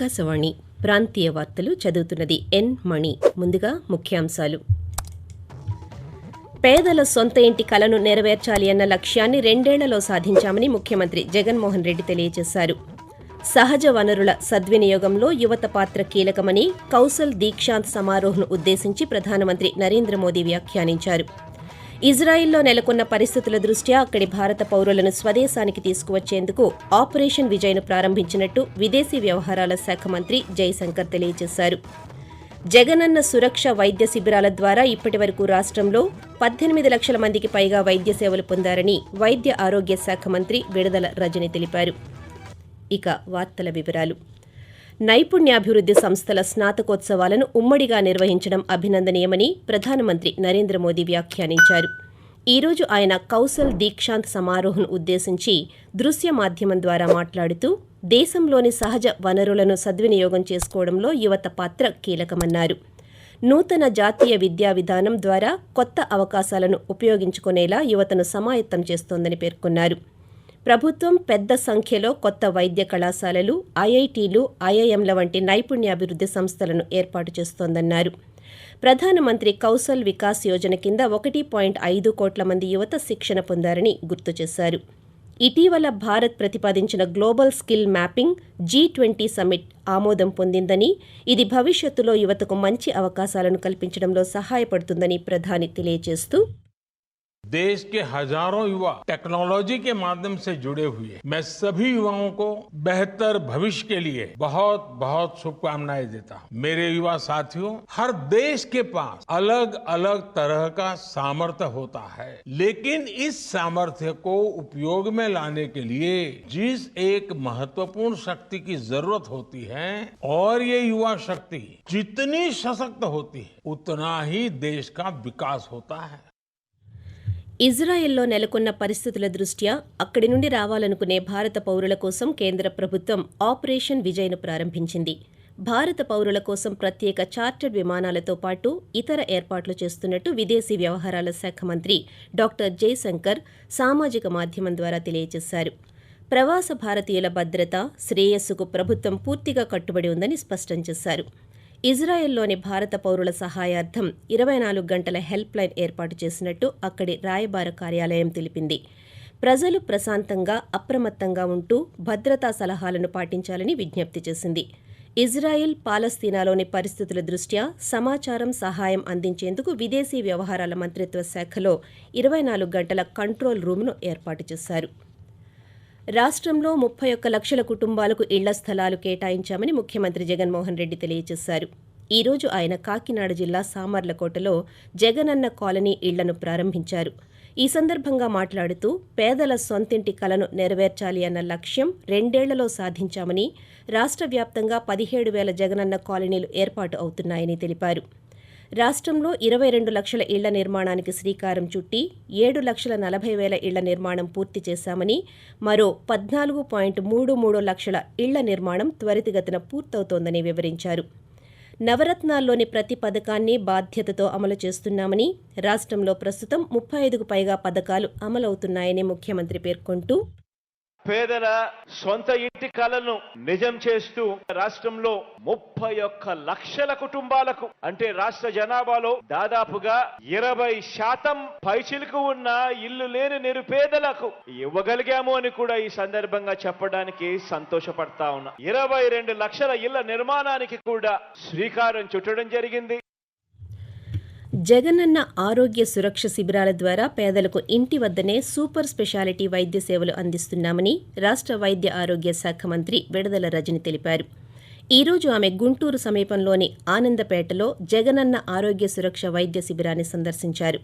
ఆకాశవాణి ప్రాంతీయ వార్తలు చదువుతున్నది ఎన్ మణి. ముందుగా ముఖ్యాంశాలు. పేదల సొంత ఇంటి కలను నెరవేర్చాలి అన్న లక్ష్యాన్ని 2 ఏళ్లలో సాధించామని ముఖ్యమంత్రి జగన్మోహన్ రెడ్డి తెలియజేశారు. సహజ వనరుల సద్వినియోగంలో యువత పాత్ర కీలకమని కౌశల్ దీక్షాంత్ సమారోహ్ను ఉద్దేశించి ప్రధానమంత్రి నరేంద్ర మోదీ వ్యాఖ్యానించారు. ఇజ్రాయిల్లో నెలకొన్న పరిస్థితుల దృష్ట్యా అక్కడి భారత పౌరులను స్వదేశానికి తీసుకువచ్చేందుకు ఆపరేషన్ విజయ్ను ప్రారంభించినట్టు విదేశీ వ్యవహారాల శాఖ మంత్రి జైశంకర్ తెలియజేశారు. జగనన్న సురక్ష వైద్య శిబిరాల ద్వారా ఇప్పటివరకు రాష్ట్రంలో 18 లక్షల మందికి పైగా వైద్య సేవలు పొందారని వైద్య ఆరోగ్య శాఖ మంత్రి విడదల రజని తెలిపారు. ఇక వార్తల వివరాలు. నైపుణ్యాభివృద్ధి సంస్థల స్నాతకోత్సవాలను ఉమ్మడిగా నిర్వహించడం అభినందనీయమని ప్రధానమంత్రి నరేంద్ర మోదీ వ్యాఖ్యానించారు. ఈ రోజు ఆయన కౌశల్ దీక్షాంత్ సమారోహ్ను ఉద్దేశించి దృశ్య మాధ్యమం ద్వారా మాట్లాడుతూ దేశంలోని సహజ వనరులను సద్వినియోగం చేసుకోవడంలో యువత పాత్ర కీలకమన్నారు. నూతన జాతీయ విద్యా విధానం ద్వారా కొత్త అవకాశాలను ఉపయోగించుకునేలా యువతను సమాయత్తం చేస్తోందని పేర్కొన్నారు. ప్రభుత్వం పెద్ద సంఖ్యలో కొత్త వైద్య కళాశాలలు, ఐఐటీలు, ఐఐఎంల వంటి నైపుణ్యాభివృద్ధి సంస్థలను ఏర్పాటు చేస్తోందన్నారు. ప్రధానమంత్రి కౌశల్ వికాస్ యోజన కింద 1.5 కోట్ల మంది యువత శిక్షణ పొందారని గుర్తు చేశారు. ఇటీవల భారత్ ప్రతిపాదించిన global skill mapping G20 summit ఆమోదం పొందిందని, ఇది భవిష్యత్తులో యువతకు మంచి అవకాశాలను కల్పించడంలో సహాయపడుతుందని ప్రధాని తెలియజేస్తూ, देश के हजारों युवा टेक्नोलॉजी के माध्यम से जुड़े हुए मैं सभी युवाओं को बेहतर भविष्य के लिए बहुत बहुत शुभकामनाएं देता हूं। मेरे युवा साथियों, हर देश के पास अलग अलग तरह का सामर्थ्य होता है, लेकिन इस सामर्थ्य को उपयोग में लाने के लिए जिस एक महत्वपूर्ण शक्ति की जरूरत होती है, और ये युवा शक्ति जितनी सशक्त होती है उतना ही देश का विकास होता है. ఇజ్రాయెల్లో నెలకొన్న పరిస్థితుల దృష్ట్యా అక్కడి నుండి రావాలనుకునే భారత పౌరుల కోసం కేంద్ర ప్రభుత్వం ఆపరేషన్ విజయ్ను ప్రారంభించింది. భారత పౌరుల కోసం ప్రత్యేక చార్టర్డ్ విమానాలతో పాటు ఇతర ఏర్పాట్లు చేస్తున్నట్టు విదేశీ వ్యవహారాల శాఖ మంత్రి డాక్టర్ జైశంకర్ సామాజిక మాధ్యమం ద్వారా తెలియజేశారు. ప్రవాస భారతీయుల భద్రత, శ్రేయస్సుకు ప్రభుత్వం పూర్తిగా కట్టుబడి ఉందని స్పష్టం చేశారు. ఇజ్రాయెల్లోని భారత పౌరుల సహాయార్థం 24 గంటల హెల్ప్ లైన్ ఏర్పాటు చేసినట్టు అక్కడి రాయబార కార్యాలయం తెలిపింది. ప్రజలు ప్రశాంతంగా, అప్రమత్తంగా ఉంటూ భద్రతా సలహాలను పాటించాలని విజ్ఞప్తి చేసింది. ఇజ్రాయెల్, పాలస్తీనాలోని పరిస్థితుల దృష్ట్యా సమాచారం, సహాయం అందించేందుకు విదేశీ వ్యవహారాల మంత్రిత్వ శాఖలో 24 గంటల కంట్రోల్ రూమ్ను ఏర్పాటు చేశారు. రాష్ట్రంలో 31 లక్షల కుటుంబాలకు ఇళ్ల స్థలాలు కేటాయించామని ముఖ్యమంత్రి జగన్మోహన్ రెడ్డి తెలియజేశారు. ఈ రోజు ఆయన కాకినాడ జిల్లా సామర్లకోటలో జగనన్న కాలనీ ఇళ్లను ప్రారంభించారు. ఈ సందర్భంగా మాట్లాడుతూ పేదల సొంతింటి కలను నెరవేర్చాలి అన్న లక్ష్యం 2 ఏళ్లలో సాధించామని, రాష్ట్ర వ్యాప్తంగా 17,000 జగనన్న కాలనీలు ఏర్పాటు అవుతున్నాయని తెలిపారు. రాష్ట్రంలో 22 లక్షల ఇళ్ల నిర్మాణానికి శ్రీకారం చుట్టి 7,40,000 ఇళ్ల నిర్మాణం పూర్తి చేశామని, మరో 14.33 లక్షల ఇళ్ల నిర్మాణం త్వరితగతిన పూర్తవుతోందని వివరించారు. నవరత్నాల్లోని ప్రతి పథకాన్ని బాధ్యతతో అమలు చేస్తున్నామని, రాష్ట్రంలో ప్రస్తుతం 35కు పైగా పథకాలు అమలవుతున్నాయని ముఖ్యమంత్రి పేర్కొంటూ, పేదల సొంత ఇంటి కలను నిజం చేస్తూ రాష్ట్రంలో 31 లక్షల కుటుంబాలకు, అంటే రాష్ట్ర జనాభాలో దాదాపుగా 20% పైచిలుకు ఉన్న ఇల్లు లేని నిరుపేదలకు ఇవ్వగలిగాము అని కూడా ఈ సందర్భంగా చెప్పడానికి సంతోషపడతా ఉన్నా. 22 లక్షల ఇళ్ల నిర్మాణానికి కూడా శ్రీకారం చుట్టడం జరిగింది. జగనన్న ఆరోగ్య సురక్ష శిబిరాల ద్వారా పేదలకు ఇంటి వద్దనే సూపర్ స్పెషాలిటీ వైద్య సేవలు అందిస్తున్నామని రాష్ట్ర వైద్య ఆరోగ్య శాఖ మంత్రి విడదల రజని తెలిపారు. ఈ రోజు ఆమె గుంటూరు సమీపంలోని ఆనందపేటలో జగనన్న ఆరోగ్య సురక్ష వైద్య శిబిరాన్ని సందర్శించారు.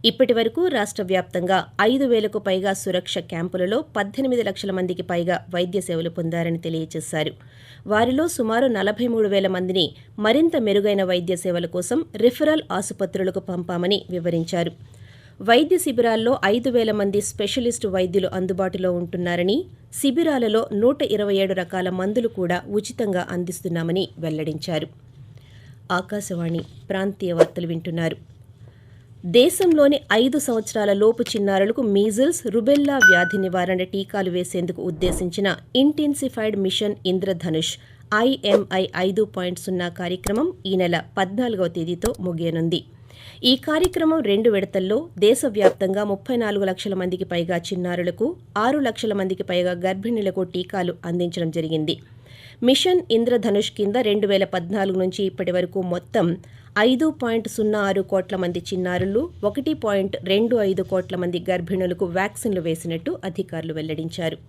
ఇప్పటి వరకు రాష్ట్ర వ్యాప్తంగా 5,000కు పైగా సురక్ష క్యాంపులలో 18 లక్షల మందికి పైగా వైద్య సేవలు పొందారని తెలియజేశారు. వారిలో సుమారు 43,000 మందిని మరింత మెరుగైన వైద్య సేవల కోసం రిఫరల్ ఆసుపత్రులకు పంపామని వివరించారు. వైద్య శిబిరాల్లో 5,000 మంది స్పెషలిస్టు వైద్యులు అందుబాటులో ఉంటున్నారని, శిబిరాలలో 127 రకాల మందులు కూడా ఉచితంగా అందిస్తున్నామని వెల్లడించారు. ఆకాశవాణి ప్రాంతీయ వార్తలు వింటున్నారు. దేశంలోని 5 సంవత్సరాల లోపు చిన్నారులకు మీజిల్స్, రుబెల్లా వ్యాధి నివారణ టీకాలు వేసేందుకు ఉద్దేశించిన ఇంటెన్సిఫైడ్ మిషన్ ఇంద్రధనుష్ IMI 5.0 కార్యక్రమం ఈ నెల 14వ తేదీతో ముగియనుంది. ఈ కార్యక్రమం 2 విడతల్లో దేశవ్యాప్తంగా 34 లక్షల మందికి పైగా చిన్నారులకు, 6 లక్షల మందికి పైగా గర్భిణులకు టీకాలు అందించడం జరిగింది. మిషన్ ఇంద్రధనుష్ కింద 2014 నుంచి ఇప్పటి వరకు మొత్తం 5.06 కోట్ల మంది చిన్నారులు, 1.25 కోట్ల మంది గర్భిణులకు వ్యాక్సిన్లు వేసినట్టు అధికారులు వెల్లడించారు.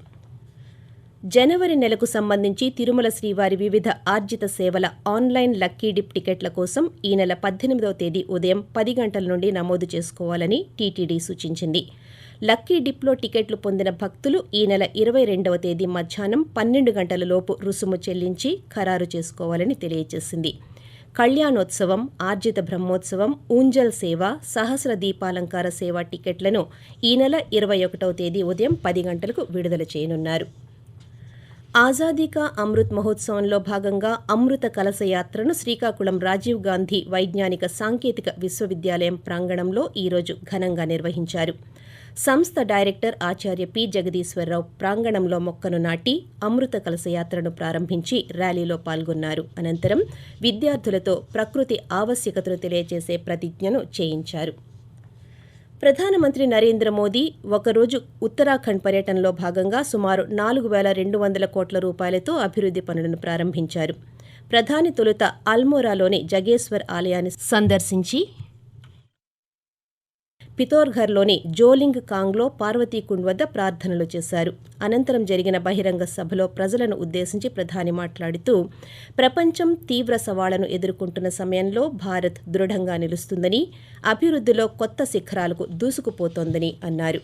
జనవరి నెలకు సంబంధించి తిరుమల శ్రీవారి వివిధ ఆర్జిత సేవల ఆన్లైన్ లక్కీ డిప్ టికెట్ల కోసం ఈ నెల 18వ తేదీ ఉదయం 10 గంటల నుండి నమోదు చేసుకోవాలని టీటీడీ సూచించింది. లక్కీ డిప్లో టికెట్లు పొందిన భక్తులు ఈ నెల 22వ తేదీ మధ్యాహ్నం 12 గంటల లోపు రుసుము చెల్లించి ఖరారు చేసుకోవాలని తెలియజేసింది. కళ్యాణోత్సవం, ఆర్జిత బ్రహ్మోత్సవం, ఊంజల్ సేవ, సహస్ర దీపాలంకార సేవ టికెట్లను ఈ నెల 21వ తేదీ ఉదయం 10 గంటలకు విడుదల చేయనున్నారు. ఆజాదీ కా అమృత్ మహోత్సవంలో భాగంగా అమృత కలశ యాత్రను శ్రీకాకుళం రాజీవ్ గాంధీ వైజ్ఞానిక సాంకేతిక విశ్వవిద్యాలయం ప్రాంగణంలో ఈరోజు ఘనంగా నిర్వహించారు. సంస్థ డైరెక్టర్ ఆచార్య పి. జగదీశ్వరరావు ప్రాంగణంలో మొక్కను నాటి అమృత కలశ యాత్రను ప్రారంభించి ర్యాలీలో పాల్గొన్నారు. అనంతరం విద్యార్థులతో ప్రకృతి ఆవశ్యకతను తెలియజేసే ప్రతిజ్ఞను చేయించారు. ప్రధానమంత్రి నరేంద్ర మోదీ ఒకరోజు ఉత్తరాఖండ్ పర్యటనలో భాగంగా సుమారు 4,200 కోట్ల రూపాయలతో అభివృద్ధి పనులను ప్రారంభించారు. ప్రధాని తొలుత అల్మోరాలోని జగేశ్వర్ ఆలయాన్ని సందర్శించి పితోర్ఘర్లోని జోలింగ్ కాంగ్లో పార్వతీకుండ్ వద్ద ప్రార్థనలు చేశారు. అనంతరం జరిగిన బహిరంగ సభలో ప్రజలను ఉద్దేశించి ప్రధాని మాట్లాడుతూ ప్రపంచం తీవ్ర సవాళ్లను ఎదుర్కొంటున్న సమయంలో భారత్ దృఢంగా నిలుస్తుందని, అభివృద్ధిలో కొత్త శిఖరాలకు దూసుకుపోతోందని అన్నారు.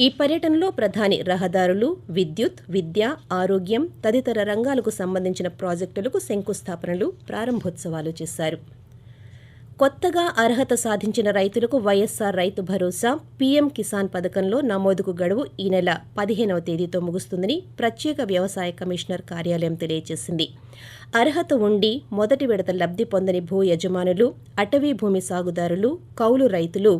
ఈ పర్యటనలో ప్రధాని రహదారులు, విద్యుత్, విద్య, ఆరోగ్యం తదితర రంగాలకు సంబంధించిన ప్రాజెక్టులకు శంకుస్థాపనలు, ప్రారంభోత్సవాలు చేశారు. కొత్తగా అర్హత సాధించిన రైతులకు వైఎస్సార్ రైతు భరోసా, పీఎం కిసాన్ పథకంలో నమోదుకు గడువు ఈ నెల 15వ తేదీతో ముగుస్తుందని ప్రత్యేక వ్యవసాయ కమిషనర్ కార్యాలయం తెలియజేసింది. అర్హత ఉండి మొదటి విడత లబ్ధి పొందని భూ యజమానులు, అటవీ భూమి సాగుదారులు, కౌలు రైతులు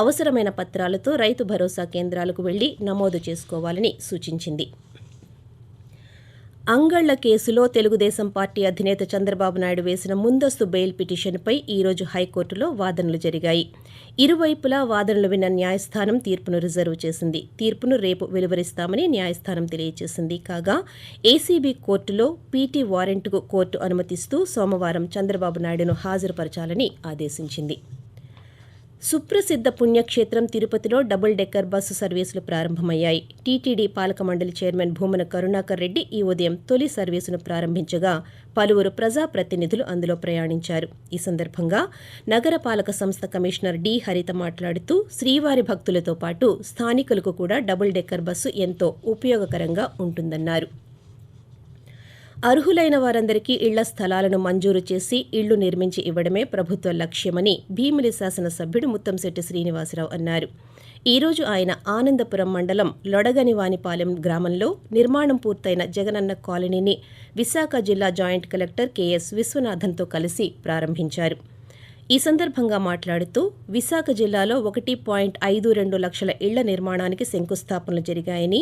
అవసరమైన పత్రాలతో రైతు భరోసా కేంద్రాలకు వెళ్లి నమోదు చేసుకోవాలని సూచించింది. అంగళ్ల కేసులో తెలుగుదేశం పార్టీ అధినేత చంద్రబాబు నాయుడు వేసిన ముందస్తు బెయిల్ పిటిషన్పై ఈరోజు హైకోర్టులో వాదనలు జరిగాయి. ఇరువైపులా వాదనలు విన్న న్యాయస్థానం తీర్పును రిజర్వ్ చేసింది. తీర్పును రేపు వెలువరిస్తామని న్యాయస్థానం తెలియజేసింది. కాగా ఏసీబీ కోర్టులో పీటీ వారెంట్కు కోర్టు అనుమతిస్తూ సోమవారం చంద్రబాబు నాయుడును హాజరుపరచాలని ఆదేశించింది. సుప్రసిద్ధ పుణ్యక్షేత్రం తిరుపతిలో డబుల్ డెక్కర్ బస్సు సర్వీసులు ప్రారంభమయ్యాయి. టీటీడీ పాలక మండలి చైర్మన్ భూమన కరుణాకర్ రెడ్డి ఈ ఉదయం తొలి సర్వీసును ప్రారంభించగా పలువురు ప్రజాప్రతినిధులు అందులో ప్రయాణించారు. ఈ సందర్భంగా నగరపాలక సంస్థ కమిషనర్ డి. హరిత మాట్లాడుతూ శ్రీవారి భక్తులతో పాటు స్థానికులకు కూడా డబుల్ డెక్కర్ బస్సు ఎంతో ఉపయోగకరంగా ఉంటుందన్నారు. అర్హులైన వారందరికీ ఇళ్ల స్థలాలను మంజూరు చేసి ఇళ్లు నిర్మించి ఇవ్వడమే ప్రభుత్వ లక్ష్యమని భీమిలి శాసనసభ్యుడు ముత్తంశెట్టి శ్రీనివాసరావు అన్నారు. ఈ రోజు ఆయన ఆనందపురం మండలం లొడగనివానిపాలెం గ్రామంలో నిర్మాణం పూర్తయిన జగనన్న కాలనీని విశాఖ జిల్లా జాయింట్ కలెక్టర్ కెఎస్ విశ్వనాథన్తో కలిసి ప్రారంభించారు. ఈ సందర్భంగా మాట్లాడుతూ విశాఖ జిల్లాలో 1.52 లక్షల ఇళ్ల నిర్మాణానికి శంకుస్థాపనలు జరిగాయని,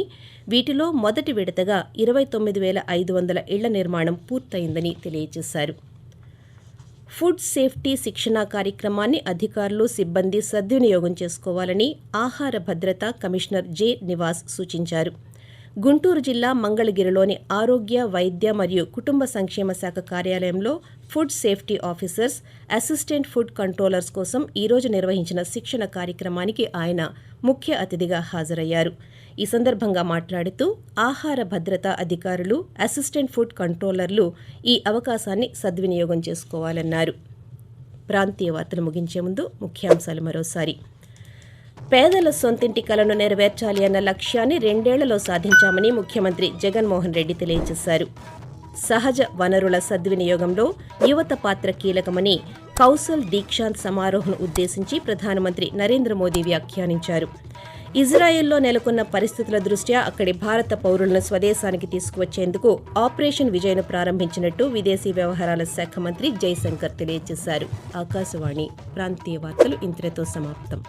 వీటిలో మొదటి విడతగా 29,500 ఇళ్ల నిర్మాణం పూర్తయిందని తెలియజేశారు. ఫుడ్ సేఫ్టీ శిక్షణా కార్యక్రమాన్ని అధికారులు, సిబ్బంది సద్వినియోగం చేసుకోవాలని ఆహార భద్రత కమిషనర్ జె. నివాస్ సూచించారు. గుంటూరు జిల్లా మంగళగిరిలోని ఆరోగ్య, వైద్య మరియు కుటుంబ సంక్షేమ శాఖ కార్యాలయంలో food safety officers, assistant food controllers కోసం ఈరోజు నిర్వహించిన శిక్షణ కార్యక్రమానికి ఆయన ముఖ్య అతిథిగా హాజరయ్యారు. ఈ సందర్భంగా మాట్లాడుతూ ఆహార భద్రతా అధికారులు, అసిస్టెంట్ ఫుడ్ కంట్రోలర్లు ఈ అవకాశాన్ని సద్వినియోగం చేసుకోవాలన్నారు. ప్రాంతీయ వార్తలు ముగించే ముందు ముఖ్యాంశాలు మరోసారి. పేదల సొంతింటి కలను నెరవేర్చాలి అన్న లక్ష్యాన్ని 2 ఏళ్లలో సాధించామని ముఖ్యమంత్రి జగన్మోహన్ రెడ్డి తెలియజేశారు. సహజ వనరుల సద్వినియోగంలో యువత పాత్ర కీలకమని కౌశల్ దీక్షాంత్ సమారోహను ఉద్దేశించి ప్రధానమంత్రి నరేంద్ర మోదీ వ్యాఖ్యానించారు. ఇజ్రాయెల్లో నెలకొన్న పరిస్థితుల దృష్ట్యా అక్కడి భారత పౌరులను స్వదేశానికి తీసుకువచ్చేందుకు ఆపరేషన్ విజయ్ను ప్రారంభించినట్టు విదేశీ వ్యవహారాల శాఖ మంత్రి జైశంకర్ తెలియజేశారు. ఆకాశవాణి ప్రాంతీయ వార్తలు ఇంతటితో సమాప్తం.